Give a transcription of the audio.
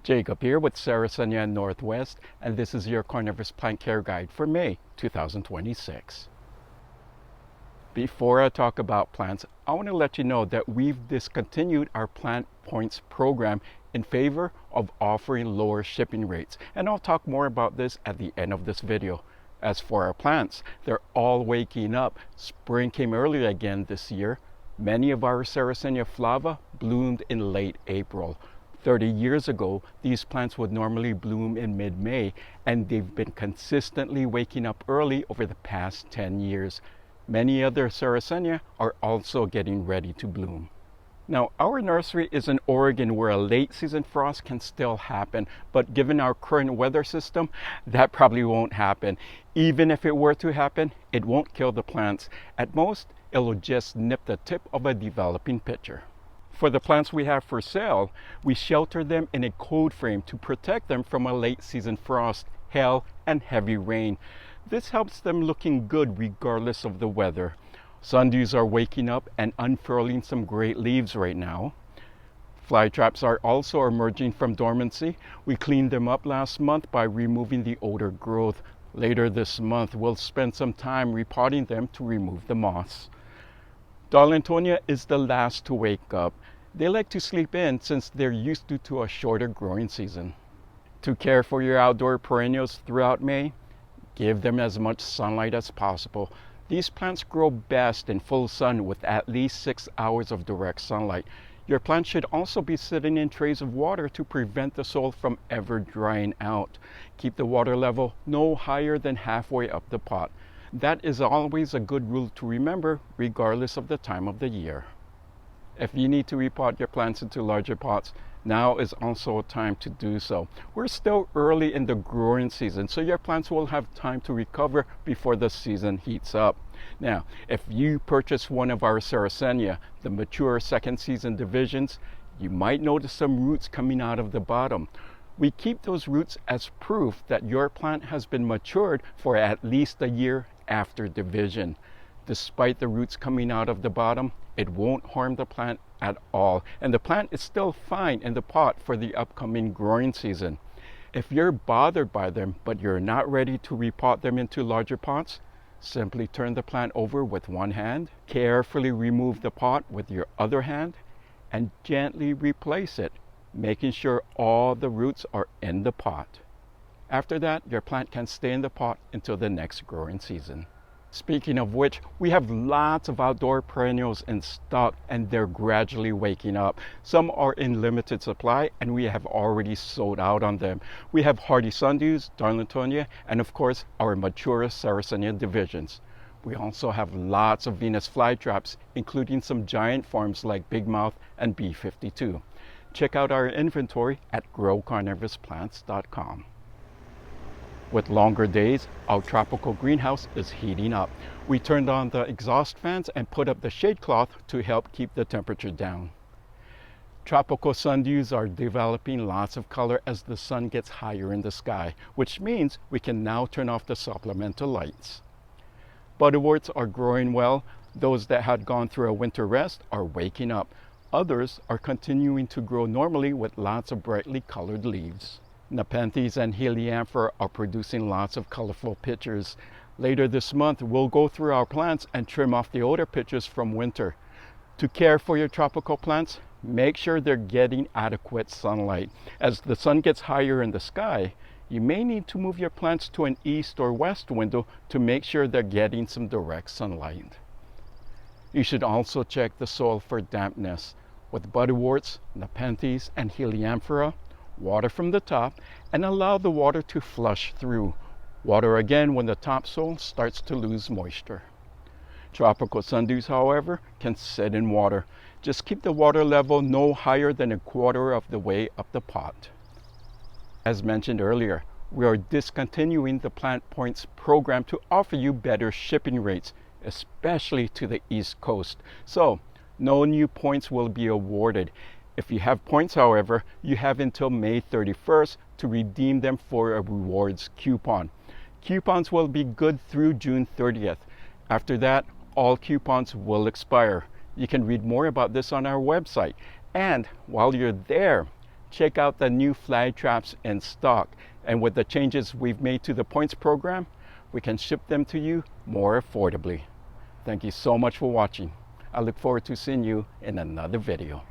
Jacob here with Sarracenia Northwest, and this is your Carnivorous Plant Care Guide for May 2026. Before I talk about plants, I want to let you know that we've discontinued our Plant Points program in favor of offering lower shipping rates, and I'll talk more about this at the end of this video. As for our plants, they're all waking up. Spring came early again this year. Many of our Sarracenia flava bloomed in late April. 30 years ago, these plants would normally bloom in mid-May, and they've been consistently waking up early over the past 10 years. Many other Sarracenia are also getting ready to bloom. Now, our nursery is in Oregon where a late season frost can still happen, but given our current weather system, that probably won't happen. Even if it were to happen, it won't kill the plants. At most, it'll just nip the tip of a developing pitcher. For the plants we have for sale, we shelter them in a cold frame to protect them from a late season frost, hail, and heavy rain. This helps them looking good regardless of the weather. Sundews are waking up and unfurling some great leaves right now. Fly traps are also emerging from dormancy. We cleaned them up last month by removing the older growth. Later this month, we'll spend some time repotting them to remove the moss. Darlingtonia is the last to wake up. They like to sleep in since they're used to a shorter growing season. To care for your outdoor perennials throughout May, give them as much sunlight as possible. These plants grow best in full sun with at least 6 hours of direct sunlight. Your plants should also be sitting in trays of water to prevent the soil from ever drying out. Keep the water level no higher than halfway up the pot. That is always a good rule to remember, regardless of the time of the year. If you need to repot your plants into larger pots, now is also a time to do so. We're still early in the growing season, so your plants will have time to recover before the season heats up. Now, if you purchase one of our Sarracenia, the mature second season divisions, you might notice some roots coming out of the bottom. We keep those roots as proof that your plant has been matured for at least a year after division. Despite the roots coming out of the bottom, it won't harm the plant at all, and the plant is still fine in the pot for the upcoming growing season. If you're bothered by them, but you're not ready to repot them into larger pots, simply turn the plant over with one hand, carefully remove the pot with your other hand, and gently replace it, making sure all the roots are in the pot. After that, your plant can stay in the pot until the next growing season. Speaking of which, we have lots of outdoor perennials in stock and they're gradually waking up. Some are in limited supply and we have already sold out on them. We have hardy sundews, Darlingtonia, and of course our mature Sarracenia divisions. We also have lots of Venus flytraps, including some giant forms like Big Mouth and B52. Check out our inventory at growcarnivorousplants.com. With longer days, our tropical greenhouse is heating up. We turned on the exhaust fans and put up the shade cloth to help keep the temperature down. Tropical sundews are developing lots of color as the sun gets higher in the sky, which means we can now turn off the supplemental lights. Butterworts are growing well. Those that had gone through a winter rest are waking up. Others are continuing to grow normally with lots of brightly colored leaves. Nepenthes and Helianthera are producing lots of colorful pitchers. Later this month, we'll go through our plants and trim off the older pitchers from winter. To care for your tropical plants, make sure they're getting adequate sunlight. As the sun gets higher in the sky, you may need to move your plants to an east or west window to make sure they're getting some direct sunlight. You should also check the soil for dampness. With butterworts, Nepenthes, and Helianthera, water from the top and allow the water to flush through. Water again when the topsoil starts to lose moisture. Tropical sundews, however, can sit in water. Just keep the water level no higher than a quarter of the way up the pot. As mentioned earlier, we are discontinuing the Plant Points program to offer you better shipping rates, especially to the East Coast. So, no new points will be awarded. If you have points, however, you have until May 31st to redeem them for a rewards coupon. Coupons will be good through June 30th. After that, all coupons will expire. You can read more about this on our website. And while you're there, check out the new flag traps in stock. And with the changes we've made to the points program, we can ship them to you more affordably. Thank you so much for watching. I look forward to seeing you in another video.